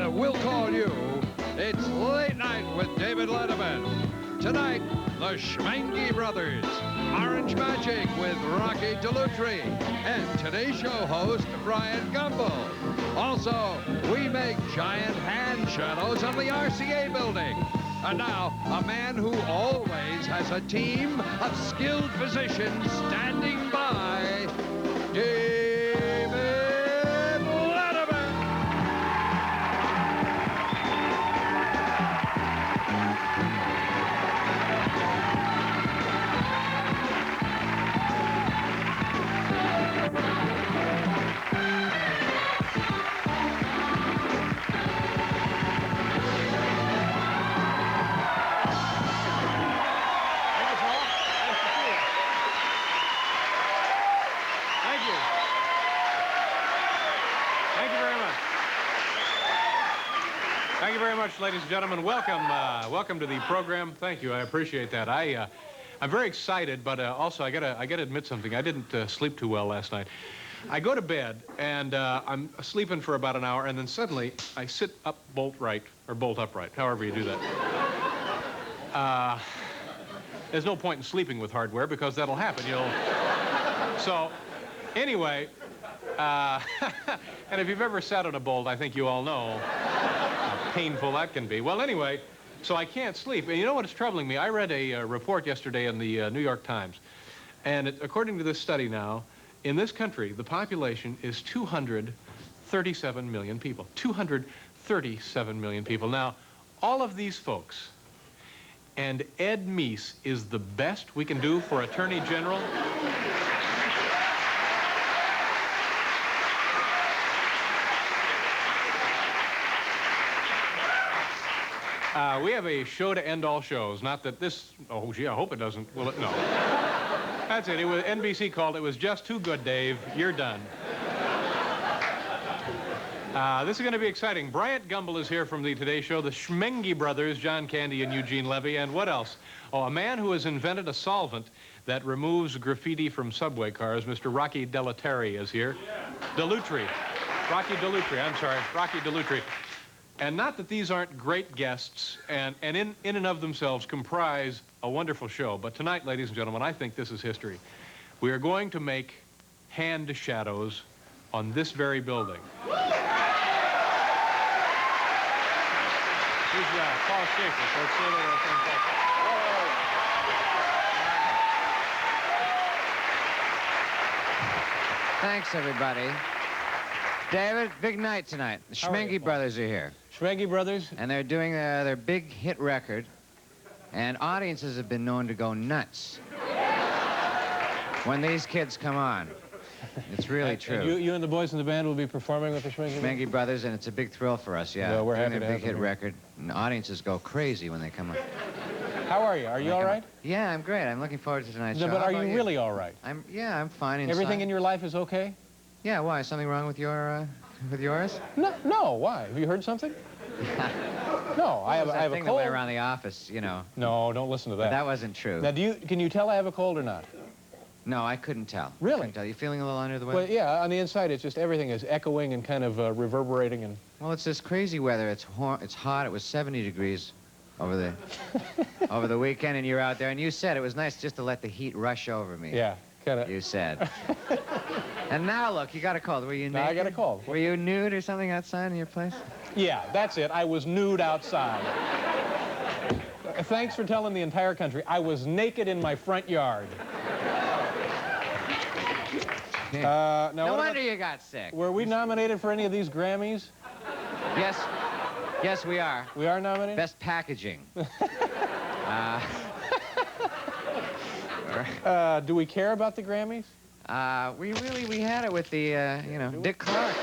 we'll call you. It's Late Night with David Letterman. Tonight, the Schmenge Brothers, Orange Magic with Rocky Dellutri, and today's show host, Bryant Gumbel. Also, we make giant hand shadows on the RCA Building. And now, a man who always has a team of skilled physicians standing by, David Letterman. Thank you very much, ladies and gentlemen. Welcome to the program. Thank you. I appreciate that. I'm very excited, but also I gotta admit something. I didn't sleep too well last night. I go to bed and I'm sleeping for about an hour, and then suddenly I sit up bolt upright, however you do that. There's no point in sleeping with hardware because that'll happen. So anyway, and if you've ever sat on a bolt, I think you all know how painful that can be. Well, anyway, so I can't sleep. And you know what is troubling me? I read a report yesterday in the New York Times. And according to this study now, in this country, the population is 237 million people. 237 million people. Now, all of these folks, and Ed Meese is the best we can do for Attorney General. We have a show to end all shows. Not that this, oh gee, I hope it doesn't, will it? No. That's it. NBC called. It was just too good, Dave. You're done. This is going to be exciting. Bryant Gumbel is here from the Today Show. The Schmenge Brothers, John Candy and Eugene Levy. And what else? Oh, a man who has invented a solvent that removes graffiti from subway cars. Mr. Rocky Dellutri is here. Dellutri. Rocky Dellutri. I'm sorry. Rocky Dellutri. And not that these aren't great guests and in and of themselves comprise a wonderful show, but tonight, ladies and gentlemen, I think this is history. We are going to make hand shadows on this very building. Here's Paul Schaefer. Let's see what Thanks, everybody. David, big night tonight. The Schmenge Brothers are here. Schmenge Brothers? And they're doing their big hit record, and audiences have been known to go nuts when these kids come on. It's really true. And you and the boys in the band will be performing with the Schmenge Brothers, and it's a big thrill for us, yeah. Well, we're happy doing to their have big hit them record, and audiences go crazy when they come on. How are you? Are you all right? Yeah, I'm great. I'm looking forward to tonight's show. But are you really all right? I'm fine inside. Everything in your life is okay? Yeah, why? Something wrong with yours? No, why? Have you heard something? No, I have a thing cold. That went around the office, you know. No, don't listen to that. But that wasn't true. Now, can you tell I have a cold or not? No, I couldn't tell. Really? Couldn't tell. You feeling a little under the weather? Well, yeah, on the inside, it's just everything is echoing and kind of reverberating and... Well, it's this crazy weather. It's hot. It was 70 degrees over the weekend, and you're out there, and you said it was nice just to let the heat rush over me. Yeah, kind of. You said. And now, look, you got a cold. Were you naked? No, I got a cold. Were you nude or something outside in your place? Yeah, that's it. I was nude outside. Thanks for telling the entire country. I was naked in my front yard. Now no wonder you got sick. Were we nominated for any of these Grammys? Yes. Yes, we are. We are nominated? Best packaging. Do we care about the Grammys? We had it with the, Dick Clark.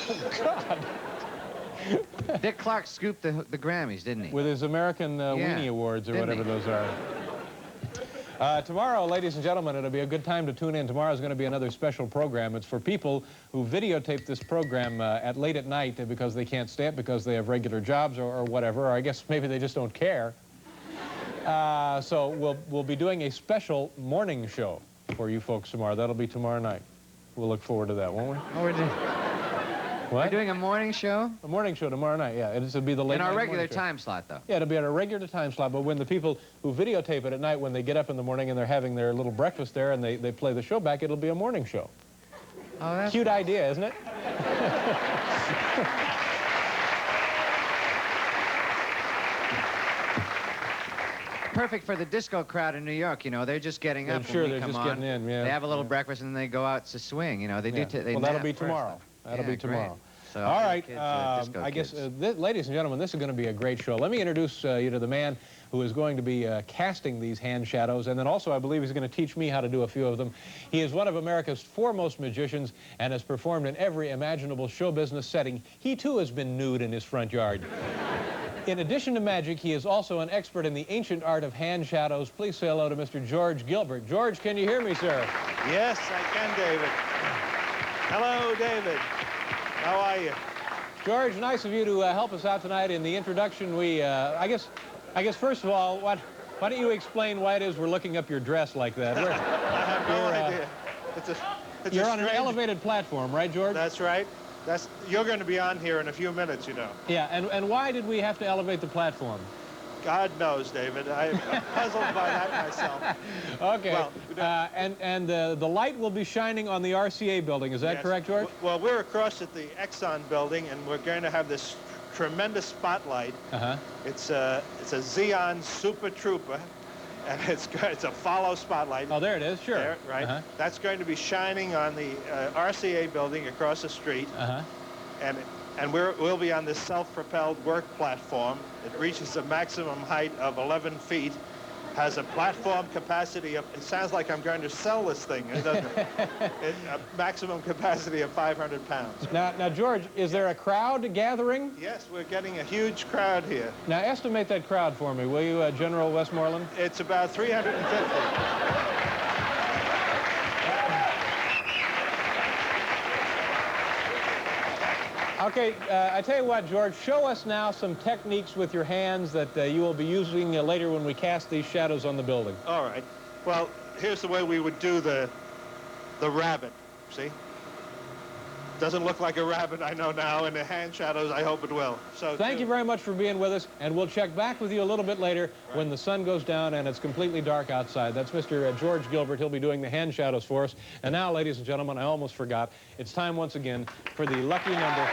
Oh, God. Dick Clark scooped the Grammys, didn't he? With his American Weenie Awards or whatever those are. Tomorrow, ladies and gentlemen, it'll be a good time to tune in. Tomorrow is going to be another special program. It's for people who videotape this program late at night because they can't stay up because they have regular jobs or whatever, or I guess maybe they just don't care. So we'll be doing a special morning show for you folks tomorrow. That'll be tomorrow night. We'll look forward to that, won't we? Oh, we're doing... We're doing a morning show? A morning show tomorrow night, yeah. It'll be the late night in our regular show. time slot, though. Yeah, it'll be at a regular time slot, but when the people who videotape it at night, when they get up in the morning and they're having their little breakfast there and they play the show back, it'll be a morning show. Oh, that's cute idea, isn't it? Perfect for the disco crowd in New York, you know. They're just getting up. I'm sure when we they're come just on. getting in, yeah. They have a little breakfast and then they go out to swing, you know. They do. They well, that'll nap be first, tomorrow. though. That'll be tomorrow. Great. So all right, kids, I guess, ladies and gentlemen, this is going to be a great show. Let me introduce you to the man who is going to be casting these hand shadows, and then also I believe he's going to teach me how to do a few of them. He is one of America's foremost magicians and has performed in every imaginable show business setting. He, too, has been nude in his front yard. In addition to magic, he is also an expert in the ancient art of hand shadows. Please say hello to Mr. George Gilbert. George, can you hear me, sir? Yes, I can, David. Hello, David. How are you? George, nice of you to help us out tonight in the introduction. I guess first of all, why don't you explain why it is we're looking up your dress like that? I have no idea. You're on an elevated platform, right, George? That's right. You're going to be on here in a few minutes, you know. Yeah, and why did we have to elevate the platform? God knows, David. I'm puzzled by that myself. Okay. Well, and the light will be shining on the RCA building. Is that correct, George? Well, we're across at the Exxon building, and we're going to have this tremendous spotlight. It's a Xeon Super Trooper, and it's a follow spotlight. Oh, there it is. Sure. There, right. That's going to be shining on the RCA building across the street. And we'll be on this self-propelled work platform. It reaches a maximum height of 11 feet, has a platform capacity of, it sounds like I'm going to sell this thing, doesn't it? A maximum capacity of 500 pounds. Now, George, is there a crowd gathering? Yes, we're getting a huge crowd here. Now, estimate that crowd for me, will you, General Westmoreland? It's about 350. Okay, I tell you what, George, show us now some techniques with your hands that you will be using later when we cast these shadows on the building. All right. Well, here's the way we would do the rabbit, see? Doesn't look like a rabbit, I know now, and the hand shadows, I hope it will. So thank you very much for being with us, and we'll check back with you a little bit later when the sun goes down and it's completely dark outside. That's Mr. George Gilbert. He'll be doing the hand shadows for us. And now, ladies and gentlemen, I almost forgot. It's time once again for the lucky number.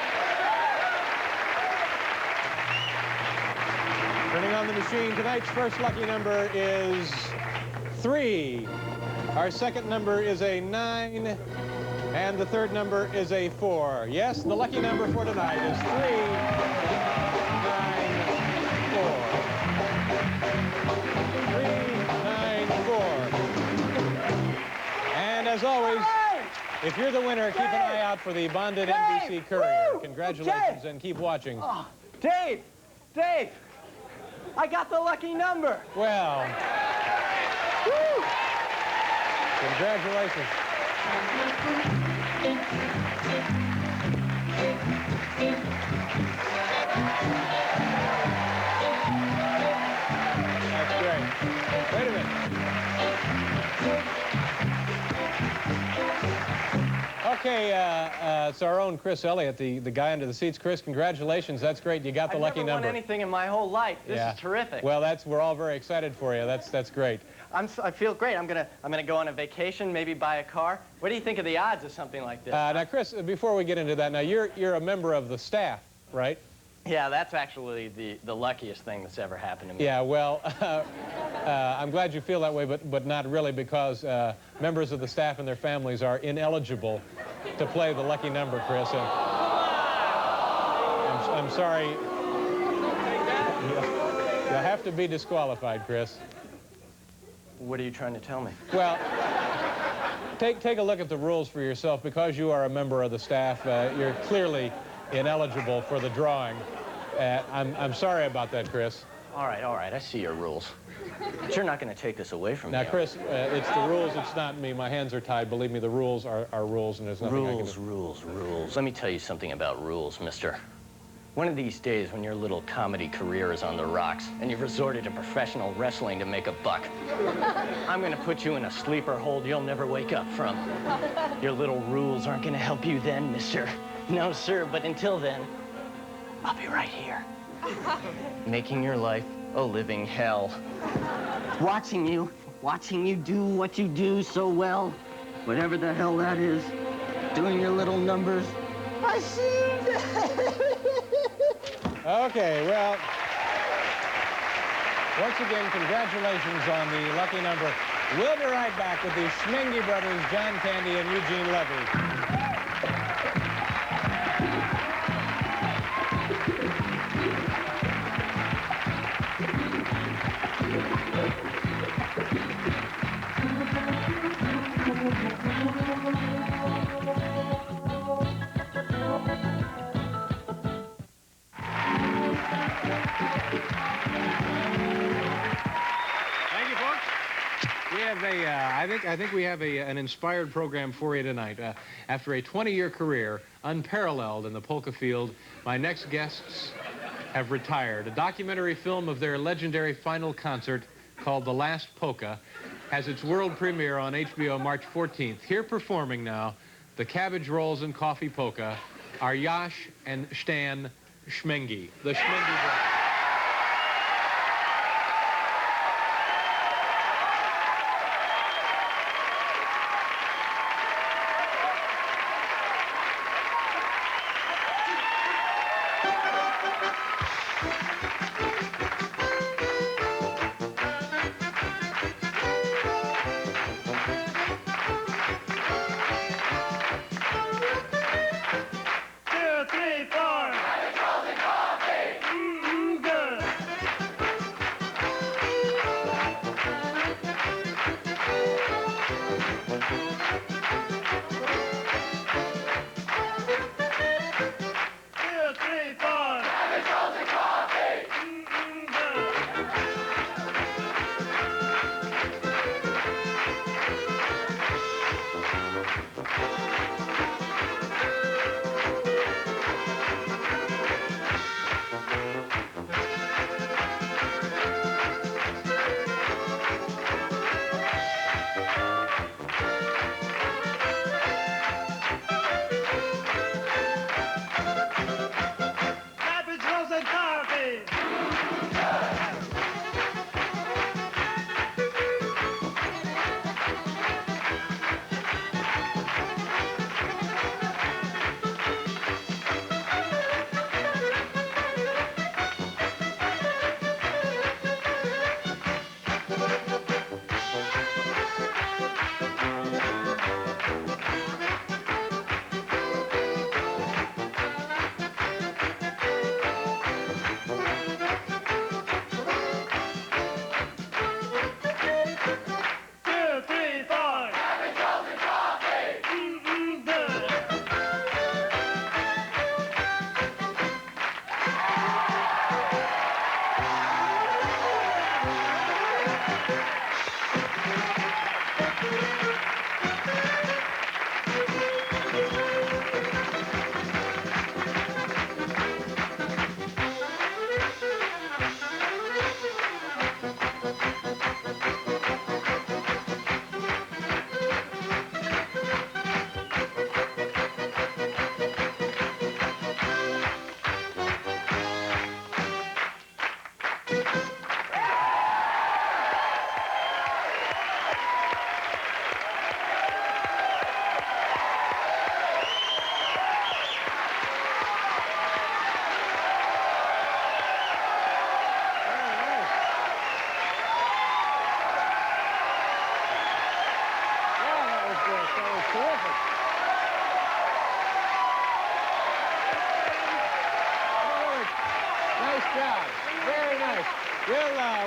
Turning on the machine, tonight's first lucky number is 3. Our second number is a 9. And the third number is a 4. Yes, the lucky number for tonight is 3, 9, 4. 3, 9, 4. And as always, if you're the winner, keep an eye out for the bonded NBC Courier. Congratulations and keep watching. Oh, Dave! I got the lucky number. Well, woo. Congratulations. That's great. Wait a minute. Okay, it's our own Chris Elliott, the guy under the seats. Chris, congratulations. That's great. You got the lucky number. I've never won anything in my whole life. This is terrific. Well, we're all very excited for you. That's great. I feel great. I'm gonna go on a vacation, maybe buy a car. What do you think of the odds of something like this? Now, Chris, before we get into that, now you're a member of the staff, right? Yeah, that's actually the luckiest thing that's ever happened to me. Yeah, well, I'm glad you feel that way, but not really, because members of the staff and their families are ineligible to play the lucky number, Chris. I'm sorry. You'll have to be disqualified, Chris. What are you trying to tell me? Well, take a look at the rules for yourself. Because you are a member of the staff, you're clearly ineligible for the drawing. I'm sorry about that, Chris. All right, I see your rules. But you're not going to take this away from me. Now, Chris, it's the rules, it's not me. My hands are tied. Believe me, the rules are rules, and there's nothing I can do. Rules. Let me tell you something about rules, mister. One of these days, when your little comedy career is on the rocks and you've resorted to professional wrestling to make a buck, I'm going to put you in a sleeper hold you'll never wake up from. Your little rules aren't going to help you then, mister. No, sir, but until then, I'll be right here. Making your life a living hell. Watching you do what you do so well, whatever the hell that is, doing your little numbers. I see you. Okay, well, once again, congratulations on the lucky number. We'll be right back with the Schmenge brothers, John Candy and Eugene Levy. I think we have an inspired program for you tonight. After a 20-year career, unparalleled in the polka field, my next guests have retired. A documentary film of their legendary final concert called The Last Polka has its world premiere on HBO March 14th. Here performing now, the Cabbage Rolls and Coffee Polka are Yash and Stan Schmenge, the Schmenge brothers.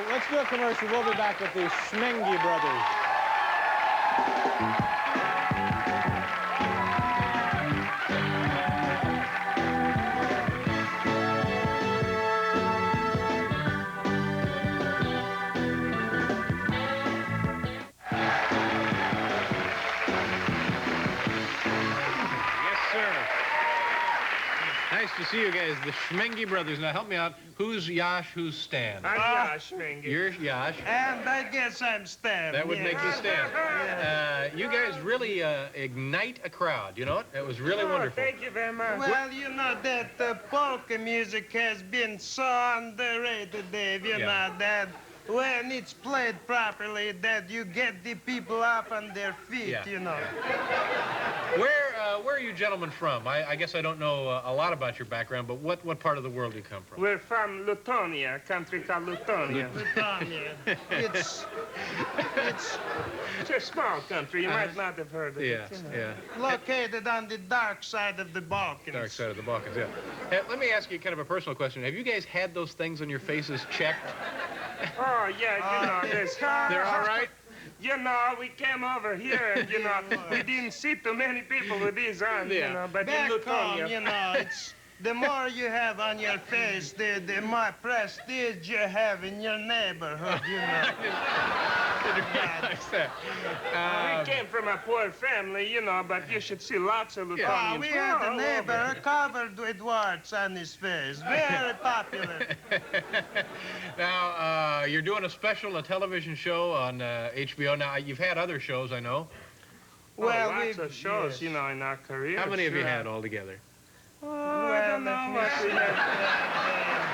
Let's do a commercial. We'll be back with the Schmenge brothers. Nice to see you guys, the Schmenge brothers. Now help me out. Who's Yash? Who's Stan? I'm Yash, Schmenge. You're Yash. And I guess I'm Stan. That would make you Stan. You guys really ignite a crowd, you know it? It was really wonderful. Thank you very much. Well, you know that polka music has been so underrated, Dave. You know that when it's played properly, that you get the people up on their feet, you know. Where are you gentlemen from? I guess I don't know a lot about your background, but what part of the world do you come from? We're from Lutonia, a country called Lutonia. Lutonia. It's a small country. You might not have heard of it. Yes, You know. yeah. Located on the dark side of the Balkans. Dark side of the Balkans, yeah. Hey, let me ask you kind of a personal question. Have you guys had those things on your faces checked? Oh, yeah, you know, They're all right? You know, we came over here and, you know, we didn't see too many people with these on, you know, but Back in Lutonia... home, you know, it's the more you have on your face, the more prestige you have in your neighborhood, you know. We came from a poor family, you know, but you should see lots of Lutonians. We had a neighbor covered with warts on his face. Very popular. Now, you're doing a special, a television show on HBO. Now, you've had other shows, I know. Well, lots of shows, you know, in our career. How many have you had altogether? Oh, I don't know what we had.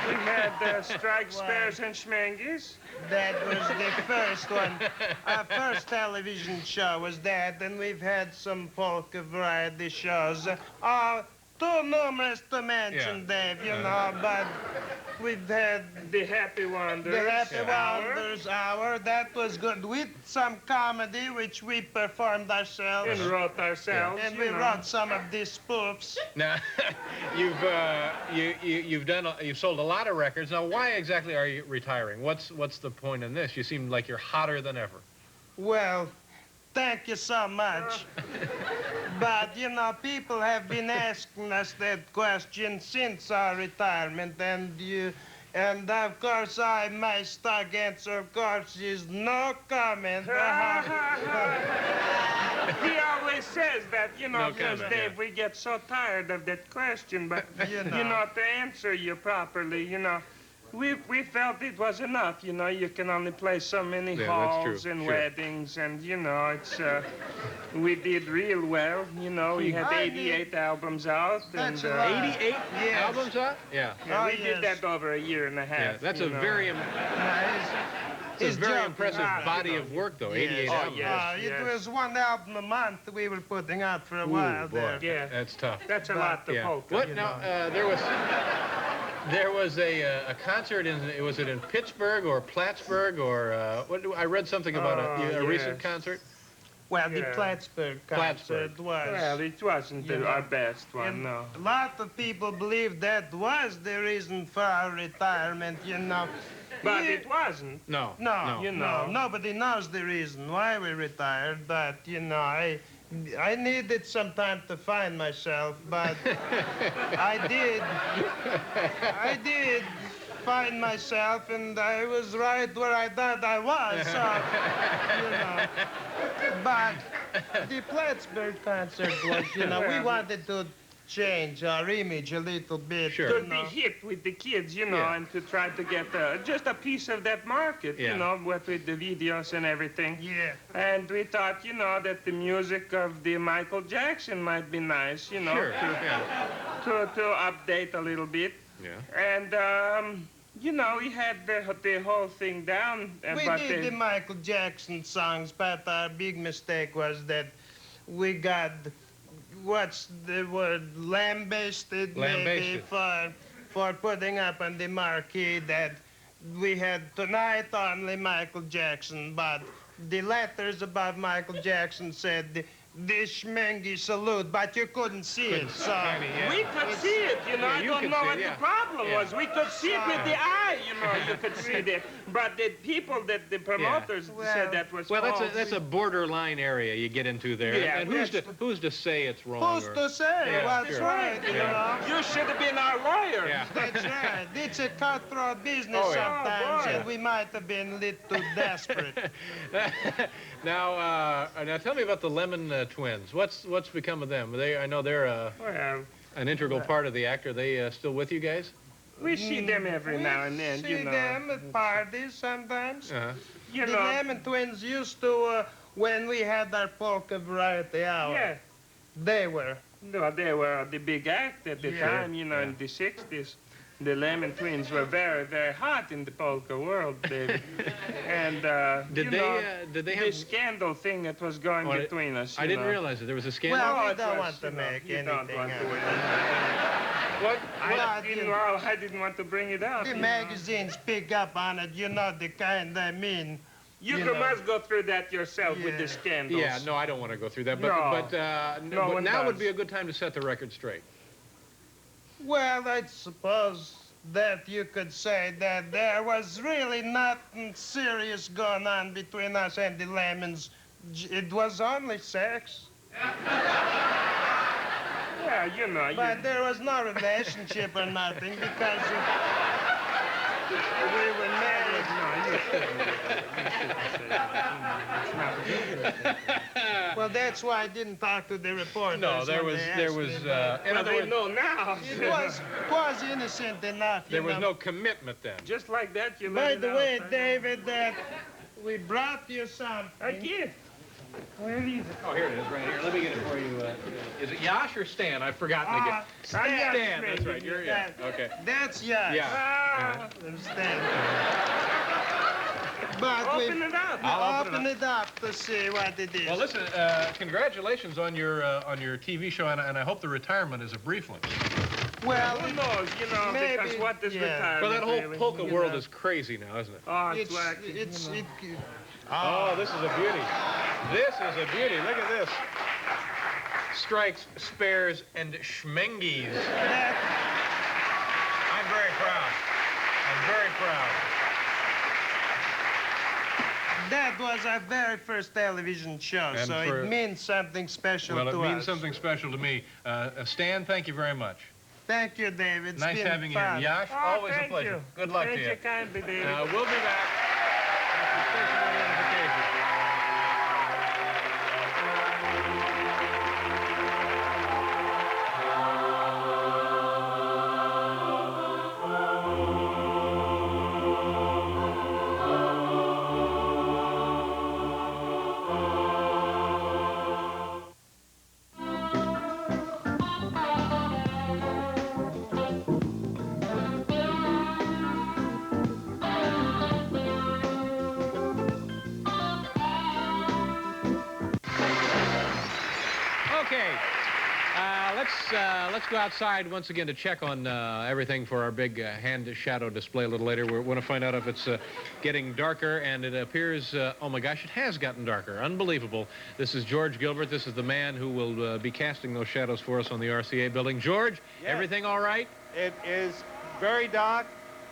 We had Strike, Spares, and Schmenges. That was the first one. Our first television show was that, and we've had some polka variety shows. Too numerous to mention, Dave, you know, but we've had The Happy Wonders. The Happy Wonders Hour. That was good, with some comedy, which we performed ourselves. And wrote ourselves. And we wrote some of these spoofs. Now, you've sold a lot of records. Now, why exactly are you retiring? What's the point in this? You seem like you're hotter than ever. Well, thank you so much. But, you know, people have been asking us that question since our retirement, and of course, my stock answer, of course, is no comment. He always says that, you know, No because, comment, Dave, we get so tired of that question, but, You you know, to answer you properly, you know, we felt it was enough, you know. You can only play so many halls and weddings, and, you know, it's, we did real well, you know. We had 88 albums out. That's and, a lot. 88 albums out? Yeah. Yeah, we did that over a year and a half. Yeah, that's a you know. very, it's a very impressive body of work, though. 88 albums. It was one album a month we were putting out for a while there. Yeah, That's tough. that's a lot to polka. What now? There was a concert was it in Pittsburgh or Plattsburgh or I read something about a recent concert. Well, the Plattsburgh concert was. Well, it wasn't our best one, no. A lot of people believe that was the reason for our retirement, you know. But it wasn't. No. You know. Nobody knows the reason why we retired, but, you know, I needed some time to find myself, but I did find myself, and I was right where I thought I was, so, you know. But the Plattsburgh concert was, you know, we wanted to change our image a little bit. To be hip with the kids, you know, and to try to get just a piece of that market, you know, with the videos and everything. Yeah. And we thought, you know, that the music of the Michael Jackson might be nice, you know, to update a little bit. Yeah. And, you know, we had the whole thing down. We did the Michael Jackson songs, but our big mistake was that we got, what's the word, lambasted maybe for putting up on the marquee that we had tonight only Michael Jackson, but the letters above Michael Jackson said the Schmenge salute, but you couldn't see it, so... We could see it, you know. I don't know what the problem was. We could see it with the eye, you know. You could see it. But the people, the promoters said that was false. That's a borderline area you get into there. Yeah, and who's to say it's wrong? Who's to say what's right, you know? You should have been our lawyer. Yeah. That's right. It's a cutthroat business sometimes, and we might have been a little desperate. Now tell me about the lemon twins. What's become of them? I know they're Well, an integral part of the act. Are they still with you guys? we see them every now and then, See you know. them at parties sometimes. You The know. Lemon Twins used to, when we had our polka variety hour. Yeah. They were. No, they were the big act at the time, you know, in the 60s. The Lemon Twins were very, very hot in the polka world, baby. And, Did they have the scandal thing that was going between us, I didn't realize it. There was a scandal? Well, we it don't was, want to you know, make you don't anything want to out. I didn't want to bring it out. The you know. magazines pick up on it, you know, the kind I mean. You know. must go through that yourself with the Yeah. scandals. Yeah, no, I don't want to go through that. But, No. but one now would does. be a good time to set the record straight. Well, I suppose that you could say that there was really nothing serious going on between us and the Lemons. It was only sex. Yeah, you know. But there was no relationship or nothing because we were married. Well, that's why I didn't talk to the reporters. No, there when was, they there asked was, me in Well, other they words, know now. It was innocent enough. there you was know. no commitment then. Just like that, you By let it the out. way, David, we brought you something. A gift. Where is it? Oh, here it is, right here. Let me get it for you. Is it Yash or Stan? I've forgotten to get. Stan. Stan, that's right. You're, yeah. Okay. That's yours. Yeah. Ah, Understand. But open it up. I'll open it up to see what it is. Well, listen, congratulations on your TV show, and I hope the retirement is a brief one. Well, Who knows, you know, maybe, because what is yeah. retirement? Well, that whole really? polka You world know. is crazy now, isn't it? Oh, it's, wacky, it's, you know. Oh, this is a beauty. This is a beauty. Look at this. Strikes, spares, and schmengies. I'm very proud. I'm very proud. That was our very first television show, And so for- it means something special Well, to it means us. something special to me. Stan, thank you very much. Thank you, David. It's Nice been having fun. you here. Yash, Oh, always a thank pleasure. you. Good luck Thank to you. you kindly, David. We'll be back after station identification. Okay, let's go outside once again to check on everything for our big hand shadow display a little later. We want to find out if it's getting darker, and it appears, oh my gosh, it has gotten darker. Unbelievable. This is George Gilbert. This is the man who will be casting those shadows for us on the RCA Building. George, Yes. everything all right? It is very dark,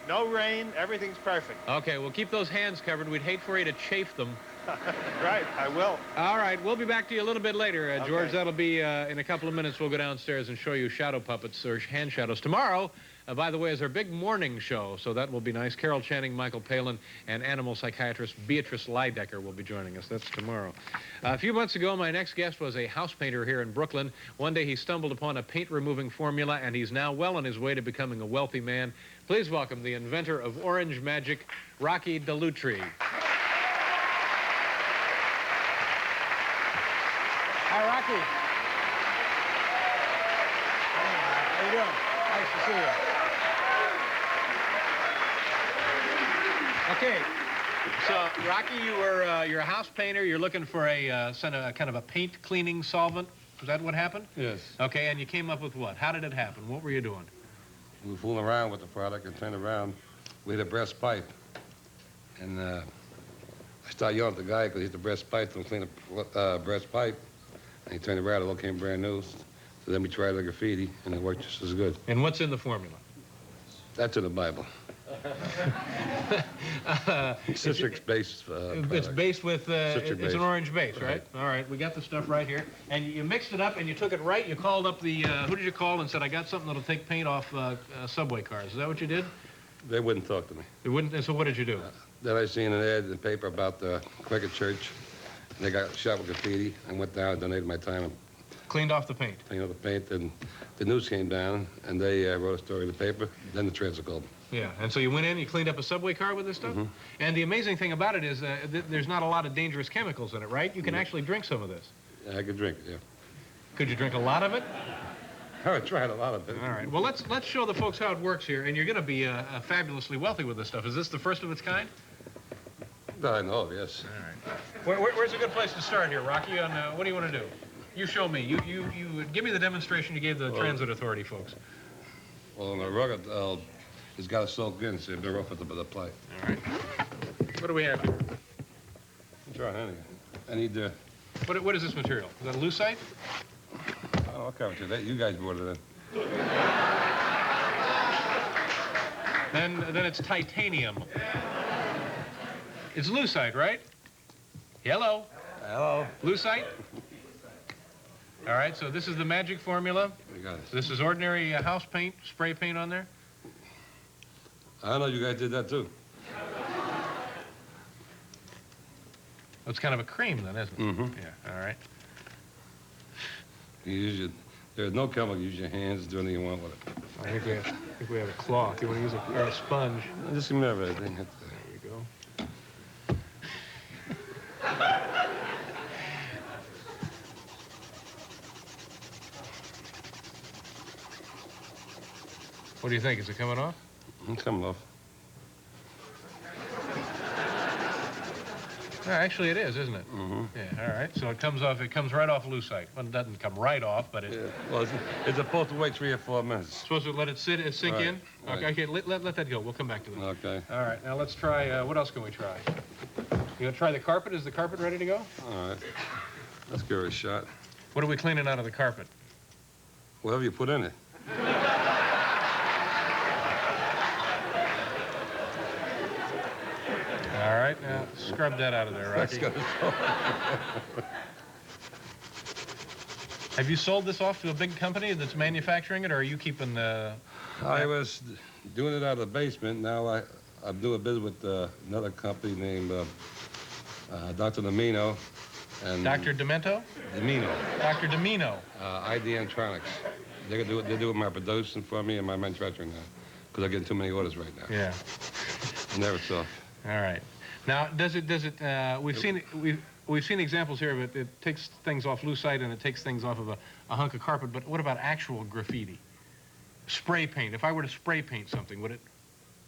no rain, everything's perfect. Okay, we'll keep those hands covered. We'd hate for you to chafe them. Right, I will. All right, we'll be back to you a little bit later, George. Okay. That'll be in a couple of minutes. We'll go downstairs and show you shadow puppets or hand shadows. Tomorrow, by the way, is our big morning show, so that will be nice. Carol Channing, Michael Palin, and animal psychiatrist Beatrice Lydecker will be joining us. That's tomorrow. A few months ago, my next guest was a house painter here in Brooklyn. One day he stumbled upon a paint-removing formula, and he's now well on his way to becoming a wealthy man. Please welcome the inventor of orange magic, Rocky Dellutri. Hi, Rocky. How you doing? Nice to see you. Okay. So, Rocky, you're a house painter. You're looking for a kind of a paint cleaning solvent. Is that what happened? Yes. Okay, and you came up with what? How did it happen? What were you doing? We were fooling around with the product and turned around. We had a breast pipe. And I started yelling at the guy because he's the breast pipe, don't clean a breast pipe. And he turned around, it all came brand new. So then we tried the graffiti, and it worked just as good. And what's in the formula? That's in the Bible. Citric base. It's based with, Citric it's base. an orange base, right? Right. All right, we got the stuff right here. And you mixed it up and you took it right. You called up the, who did you call and said, I got something that'll take paint off subway cars. Is that what you did? They wouldn't talk to me. They wouldn't, so what did you do? Then I seen an ad in the paper about the Quaker Church, They got shot with graffiti. I went down and donated my time and Cleaned off the paint. cleaned up the paint. And the news came down, and they wrote a story in the paper. Then the transit called. Yeah, and so you went in, you cleaned up a subway car with this stuff? Mhm. And the amazing thing about it is there's not a lot of dangerous chemicals in it, right? You can actually drink some of this. Yeah, I could drink it, yeah. Could you drink a lot of it? I tried a lot of it. All right. Well, let's show the folks how it works here, and you're going to be fabulously wealthy with this stuff. Is this the first of its kind? I know, yes. All right. Where's a good place to start here, Rocky? On what do you want to do? You show me. You give me the demonstration you gave the Transit Authority folks. Well, on the rugged, it's got to soak in, so you've been rough with the plate. All right. What do we have here? Try anything. I need the... What is this material? Is that lucite? I'll cover it. That you guys brought it in. Then it's titanium. It's lucite, right? Hello? Hello. Lucite? All right, so this is the magic formula. You got it. This is ordinary house paint, spray paint on there? I know you guys did that, too. It's kind of a cream, then, isn't it? Mm-hmm. Yeah, all right. You use your... There's no chemical. Use your hands. Do anything you want with it. I think we have a cloth. You want to use a sponge? Just give me everything. There you go. What do you think? Is it coming off? It's coming off. No, actually, it is, isn't it? Mm-hmm. Yeah, all right. So it comes off. It comes right off lucite. Well, it doesn't come right off, but it... Yeah. Well, it's supposed to wait 3 or 4 minutes. Supposed to let it sink Right, in? right. Okay, let that go. We'll come back to that. Okay. All right, now let's try, what else can we try? You gonna try the carpet? Is the carpet ready to go? All right. Let's give it a shot. What are we cleaning out of the carpet? Whatever you put in it. All right, now scrub that out of there, Rocky. Have you sold this off to a big company that's manufacturing it, or are you keeping the... I was doing it out of the basement. Now I'm doing business with another company named Dr. Domino. And Dr. Demento? Domino. Dr. Domino. ID Antronics. They're doing my producing for me and my manufacturing now, because I'm getting too many orders right now. Yeah. Never saw. All right. Now, we've seen examples here of it. It takes things off lucite and it takes things off of a hunk of carpet, but what about actual graffiti? Spray paint. If I were to spray paint something, would it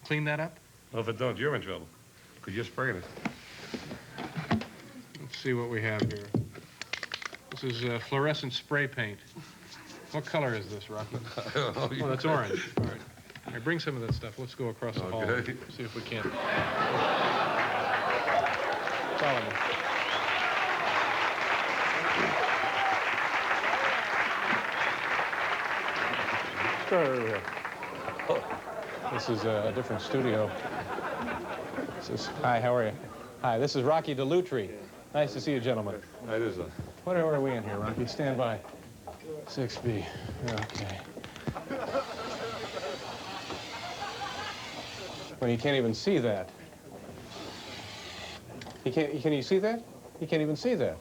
clean that up? Well, if it don't, you're in trouble, because you're spraying it. Let's see what we have here. This is fluorescent spray paint. What color is this, Rocky? Oh, that's orange. All right. All right, bring some of that stuff. Let's go across the hall and see if we can. Follow me. Start over here. This is a different studio. Hi, how are you? Hi, this is Rocky Dellutri. Nice to see you, gentlemen. That is What are we in here, Rocky? Stand by. 6B. Okay. Well, you can't even see that. Can you see that? You can't even see that.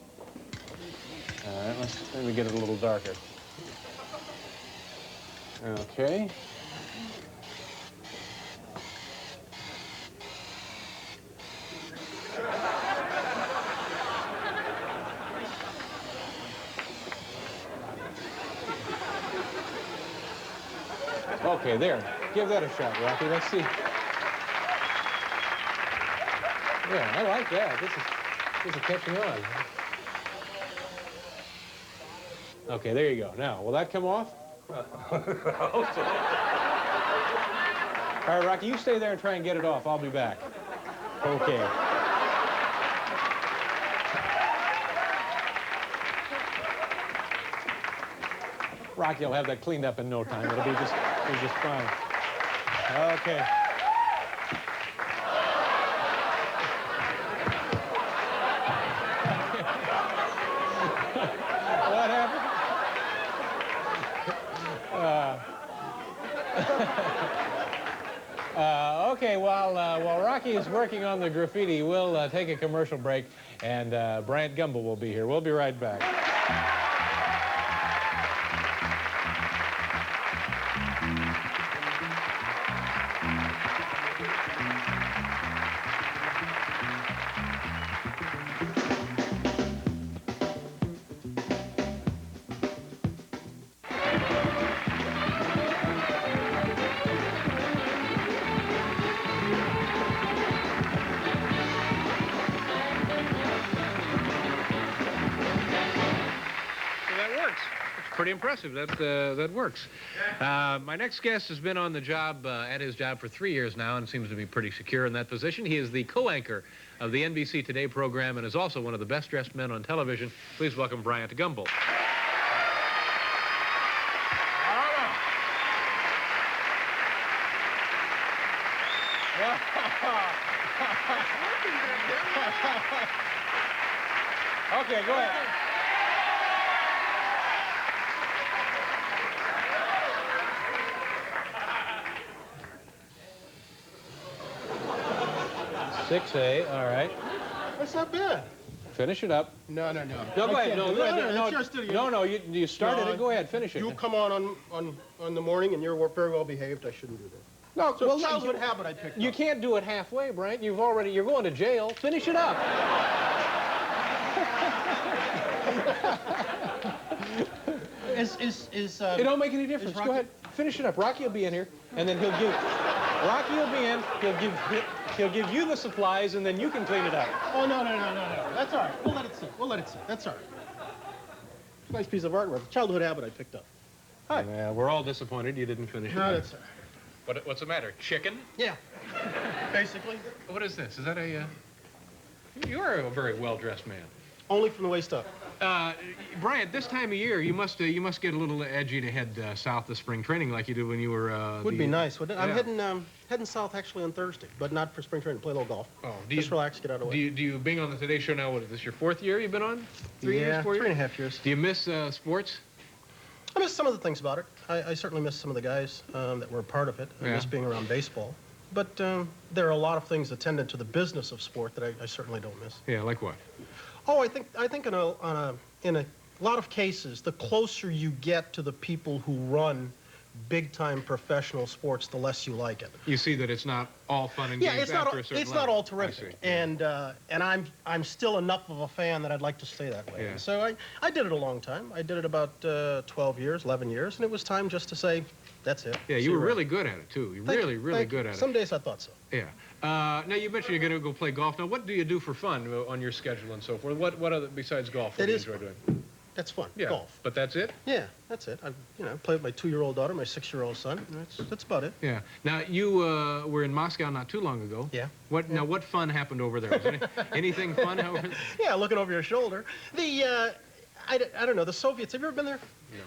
All right, let me get it a little darker. Okay. Okay, there. Give that a shot, Rocky. Let's see. Yeah, I like that. This is catching on. Okay, there you go. Now, will that come off? All right, Rocky, you stay there and try and get it off. I'll be back. Okay. Rocky will have that cleaned up in no time. It'll be just fine. Okay. What happened? Okay, while Rocky is working on the graffiti, we'll take a commercial break. and Bryant Gumbel will be here. We'll be right back. Pretty impressive. That works. My next guest has been on the job, at his job for 3 years now, and seems to be pretty secure in that position. He is the co-anchor of the NBC Today program and is also one of the best-dressed men on television. Please welcome Bryant Gumbel. Okay, go ahead. Six A, all right. That's not bad. Finish it up. No. No, go ahead. No, it's your studio. No, you started it. Go ahead, finish it. You come on the morning and you're very well behaved. I shouldn't do that. No, so well, childhood habit I picked up. You can't do it halfway, Bryant. You're going to jail. Finish it up. It don't make any difference. Go ahead, finish it up. Rocky will be in here, and then Rocky will be in. He'll give you the supplies, and then you can clean it up. Oh, no. That's all right. We'll let it sit. That's all right. It's a nice piece of artwork. Childhood habit I picked up. Hi. Yeah, we're all disappointed you didn't finish it. No, that's all right. What's the matter? Chicken? Yeah. Basically. What is this? Is that a... You're a very well-dressed man. Only from the waist up. Bryant, this time of year, you must get a little edgy to head south to spring training like you did when you were... Would be nice, wouldn't it? Yeah. I'm heading south actually on Thursday, but not for spring training. Play a little golf. Oh, just relax, get out of the way. Do you being on the Today Show now? What is this, your 4th year you've been on? 3 years, 4 years? 3.5 years. Do you miss sports? I miss some of the things about it. I certainly miss some of the guys that were a part of it. I miss being around baseball. But there are a lot of things attendant to the business of sport that I certainly don't miss. Yeah, like what? Oh, I think in a lot of cases, the closer you get to the people who run big-time professional sports, the less you like it. You see that it's not all fun and games after a certain level. Not all terrific. And I'm still enough of a fan that I'd like to stay that way. Yeah. So I did it a long time. I did it about 12 years, 11 years, and it was time just to say, that's it. Yeah, you were really good at it, too. Really good at it. Some days I thought so. Yeah. Now, you mentioned you're going to go play golf. Now, what do you do for fun on your schedule and so forth? What other, besides golf, what do you enjoy doing? That's fun. Yeah, golf. But that's it? Yeah, that's it. I play with my 2-year-old daughter, my 6-year-old son. That's about it. Yeah. Now, you were in Moscow not too long ago. Yeah. Now, what fun happened over there? Was anything fun over there? Yeah, looking over your shoulder. I don't know, the Soviets, have you ever been there? No.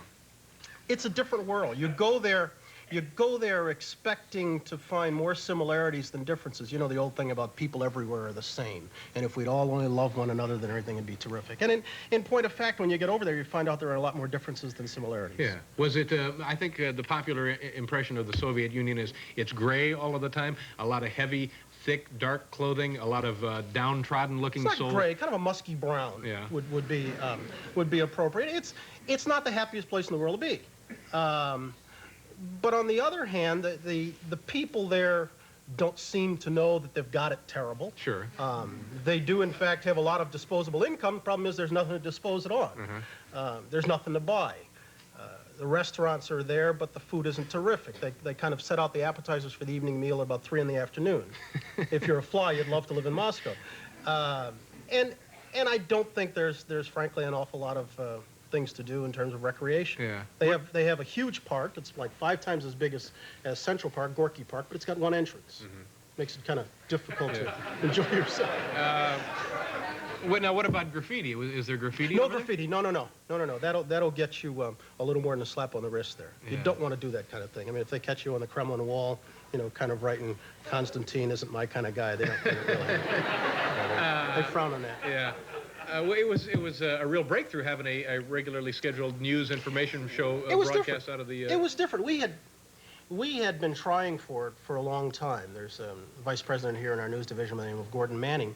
It's a different world. You go there expecting to find more similarities than differences. You know the old thing about people everywhere are the same. And if we'd all only love one another, then everything would be terrific. And in point of fact, when you get over there, you find out there are a lot more differences than similarities. Yeah. Was it, I think the popular impression of the Soviet Union is it's gray all of the time, a lot of heavy, thick, dark clothing, a lot of downtrodden-looking souls. It's not gray, kind of a musky brown would be appropriate. It's not the happiest place in the world to be. But on the other hand, the people there don't seem to know that they've got it terrible. Sure. They do, in fact, have a lot of disposable income. The problem is there's nothing to dispose it on. There's nothing to buy. The restaurants are there, but the food isn't terrific. They kind of set out the appetizers for the evening meal at about 3 in the afternoon. If you're a fly, you'd love to live in Moscow. And I don't think there's frankly an awful lot of things to do in terms of recreation. Yeah. They have a huge park. It's like 5 times as big as Central Park, Gorky Park, but it's got one entrance. Makes it kind of difficult to enjoy yourself. Now, what about graffiti? Is there graffiti? No graffiti. No. That'll get you a little more than a slap on the wrist there. You don't want to do that kind of thing. I mean, if they catch you on the Kremlin wall, kind of writing Constantine isn't my kind of guy, they don't really. They frown on that. Yeah. Well, it was a real breakthrough having a regularly scheduled news information show broadcast out of the... It was different. We had been trying for it for a long time. There's a vice president here in our news division by the name of Gordon Manning,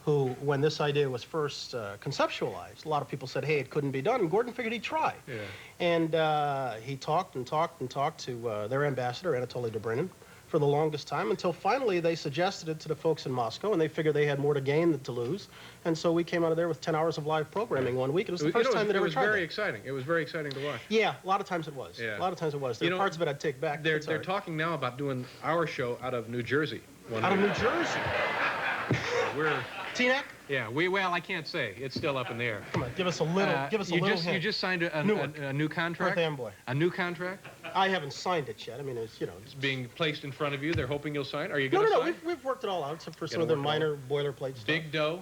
who, when this idea was first conceptualized, a lot of people said, hey, it couldn't be done, and Gordon figured he'd try. Yeah. And he talked and talked and talked to their ambassador, Anatoly Dobrynin, for the longest time, until finally they suggested it to the folks in Moscow, and they figured they had more to gain than to lose. And so we came out of there with 10 hours of live programming one week. It was the first time that ever tried that. It was very exciting. It was very exciting to watch. Yeah, a lot of times it was. Yeah. A lot of times it was. There are parts of it I'd take back. They're talking now about doing our show out of New Jersey. Out of New Jersey? We're... Teaneck? Yeah, well, I can't say. It's still up in the air. Come on, give us a little, hint. You just signed a new contract? Perth Amboy. A new contract? I haven't signed it yet. I mean, it's, you know. It's being placed in front of you. They're hoping you'll sign. Are you going to sign? No, we've worked it all out, except for some of the minor boilerplate stuff. Big dough?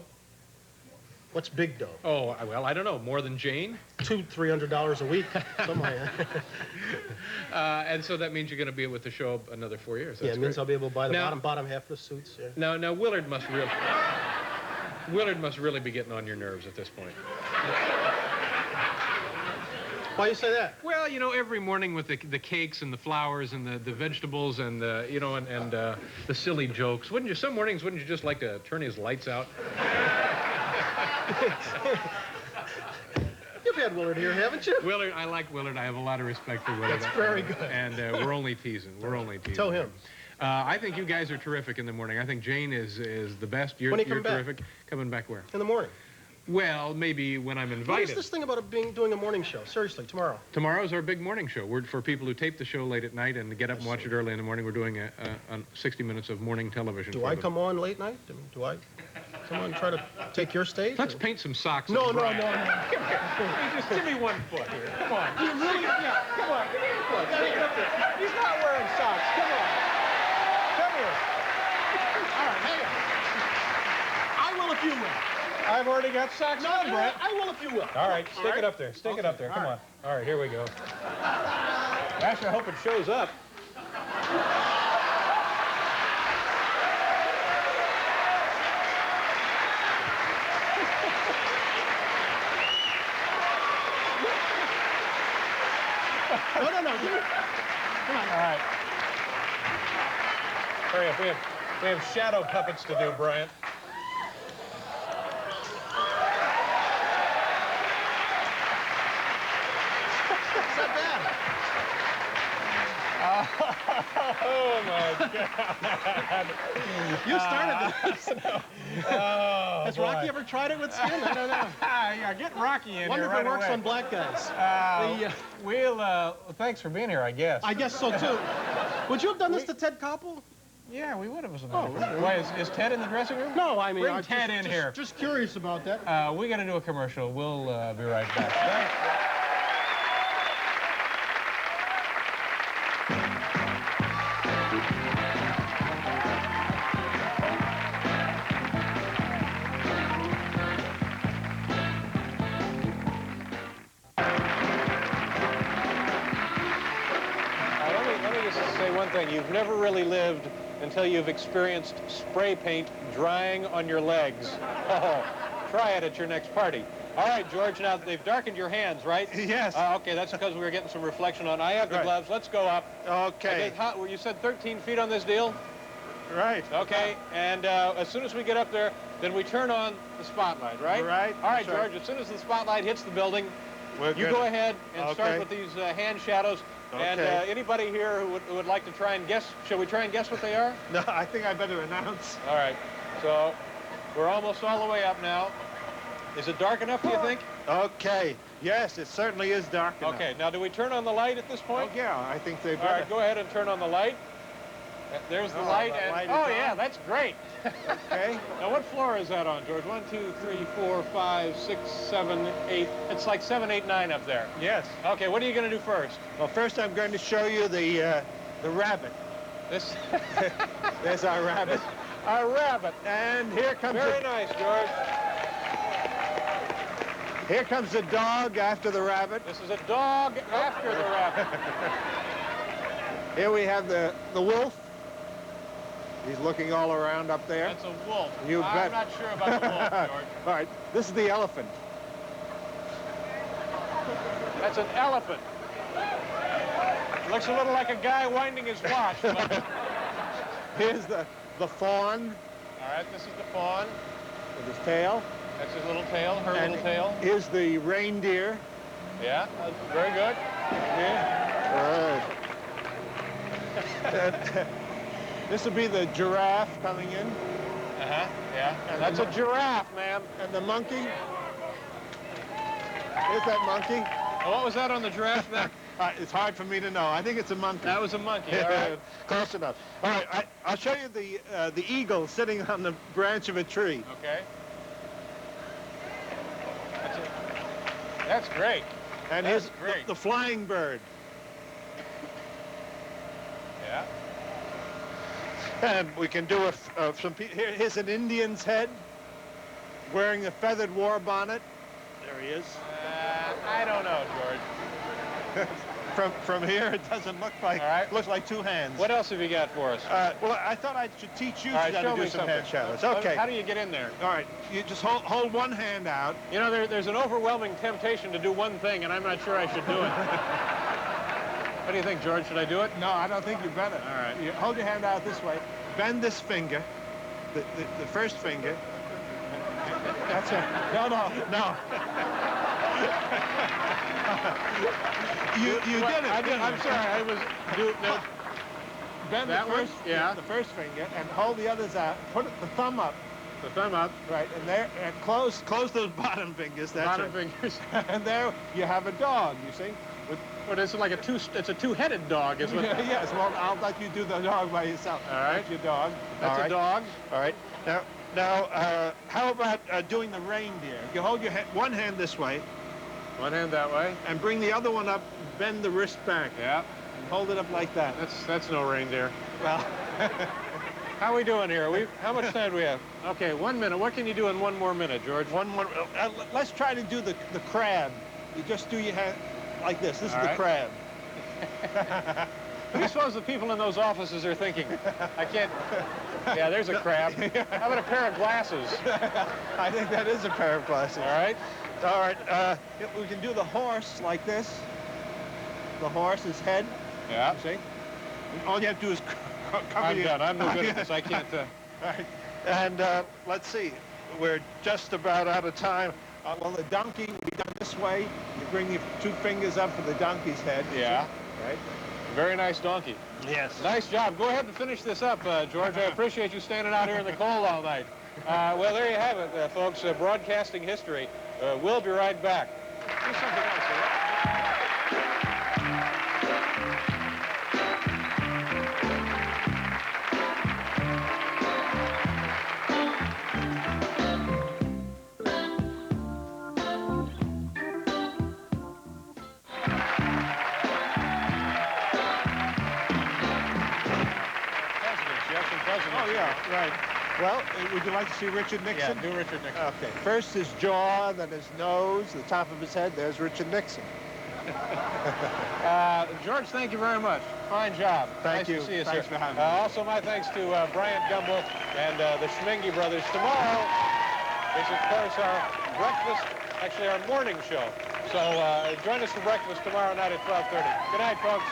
What's big dough? Oh, well, I don't know. More than Jane? $200-300 a week, something like that. And so that means you're going to be with the show another 4 years. That's yeah, it means great. I'll be able to buy the bottom half of the suits. Yeah. Now Willard must really be getting on your nerves at this point. Why you say that? Well, you know, every morning with the cakes and the flowers and the vegetables and you know, and the silly jokes. Some mornings wouldn't you just like to turn his lights out? You've had Willard here, haven't you? Willard, I like Willard. I have a lot of respect for Willard. That's very good. And we're only teasing. We're only teasing. Tell him. I think you guys are terrific in the morning. I think Jane is the best. You're terrific. Coming back where? In the morning. Well, maybe when I'm invited. What is this thing about doing a morning show? Seriously, tomorrow. Tomorrow's our big morning show. We're for people who tape the show late at night and get up and watch it early in the morning. We're doing a 60 minutes of morning television. Do I come on late night? Do I come on and try to take your stage? Let's paint some socks. No. Just give me 1 foot here. Come on. You really? Yeah, come on. Give me a foot. Take it up there. He's not wearing socks. Come on. Come here. All right, hang on. I will if you will. I've already got socks on, Brett. I will if you will. All right, stick it up there. Stick it up there. Come on. All right, here we go. Actually, I hope it shows up. No. Come on. All right. Hurry up. We have shadow puppets to do, Bryant. Oh, my God. You started this. Oh, Has Rocky ever tried it with skin? I don't know. Yeah, get Rocky in Wonder here if it right works away. on black guys. Thanks for being here, I guess. I guess so, too. Would you have done this to Ted Koppel? Yeah, we would have. Why, is Ted in the dressing room? No, I mean... Bring Ted in here. Just curious about that. We got to do a commercial. We'll be right back. You've never really lived until you've experienced spray paint drying on your legs. Oh, try it at your next party. All right, George, now they've darkened your hands, right? Yes. Okay, that's because we were getting some reflection on. I have the gloves. Let's go up. Okay. You said 13 feet on this deal? Right. Okay, and as soon as we get up there, then we turn on the spotlight, right? Right. All right, George, as soon as the spotlight hits the building, you go ahead and start with these hand shadows. Okay. And anybody here who would like to try and guess, shall we try and guess what they are? No, I think I better announce. All right. So we're almost all the way up now. Is it dark enough, do you think? Okay. Yes, it certainly is dark enough. Okay. Now, do we turn on the light at this point? Oh, yeah, I think they better. All right, go ahead and turn on the light. There's the light. Yeah, that's great. Okay. Now, what floor is that on, George? 1, 2, 3, 4, 5, 6, 7, 8. It's like 7, 8, 9 up there. Yes. Okay, what are you going to do first? Well, first I'm going to show you the rabbit. This. There's our rabbit. Our rabbit. And here comes Very nice, George. Here comes the dog after the rabbit. This is a dog after the rabbit. Here we have the wolf. He's looking all around up there. That's a wolf. You bet. I'm not sure about the wolf, George. All right, this is the elephant. That's an elephant. Looks a little like a guy winding his watch. But... Here's the fawn. All right, this is the fawn. with his tail. That's his little tail, her And little tail. Here's the reindeer. Yeah, very good. Yeah. This will be the giraffe coming in. Uh-huh, yeah. And that's a giraffe, ma'am. And the monkey. Here's that monkey. What was that on the giraffe neck? It's hard for me to know. I think it's a monkey. That was a monkey, all right. Close enough. All right, I'll show you the eagle sitting on the branch of a tree. Okay. That's great. And That's here's great. the flying bird. Yeah. And we can do here's an Indian's head wearing a feathered war bonnet. There he is. I don't know, George. From here, it doesn't look like. All right. Looks like two hands. What else have you got for us? Well, I thought I should teach you All right, how to show do me some something. hand shadows. Okay. How do you get in there? All right. You just hold one hand out. You know, there's an overwhelming temptation to do one thing, and I'm not sure I should do it. What do you think, George? Should I do it? No, I don't think you better. All right. You hold your hand out this way. Bend this finger, the first finger. That's it. No. You did it. I did. I'm sorry. I was Bend that the first, one? Yeah. the first finger and hold the others out. Put the thumb up. The thumb up. Right, and there, and close those bottom fingers. That's Bottom it. fingers. And there you have a dog. You see. But it's like it's a two-headed dog, is what? Yes. Well, I'll let you do the dog by yourself. All right. That's your dog. That's a dog. All right. Now, how about doing the reindeer? You hold your one hand this way. One hand that way. And bring the other one up. Bend the wrist back. Yeah. And hold it up like that. That's no reindeer. Well. How are we doing here? How much time do we have? Okay, 1 minute. What can you do in 1 more minute, George? One more. Let's try to do the crab. You just do your hand like this. This is the crab. What do you suppose the people in those offices are thinking? I can't. Yeah, there's a crab. How about a pair of glasses? I think that is a pair of glasses. All right. All right. We can do the horse like this. The horse's head. Yeah. You see? All you have to do is cover I'm done. I'm no good at this. I can't. All right. And let's see. We're just about out of time. Well, the donkey will be done this way. You bring your two fingers up for the donkey's head. Yeah. Right. Very nice donkey. Yes. Nice job. Go ahead and finish this up, George. I appreciate you standing out here in the cold all night. Well, there you have it, folks. Broadcasting history. We'll be right back. Do something else, Oh, yeah, right. Well, would you like to see Richard Nixon? Yeah, do Richard Nixon. Okay. First his jaw, then his nose, the top of his head. There's Richard Nixon. George, thank you very much. Fine job. Thank you. Nice to see you, Thanks sir. for having me. Also, my thanks to Bryant Gumbel and the Schmenge brothers. Tomorrow is, of course, our breakfast, actually our morning show. So join us for breakfast tomorrow night at 12:30. Good night, folks.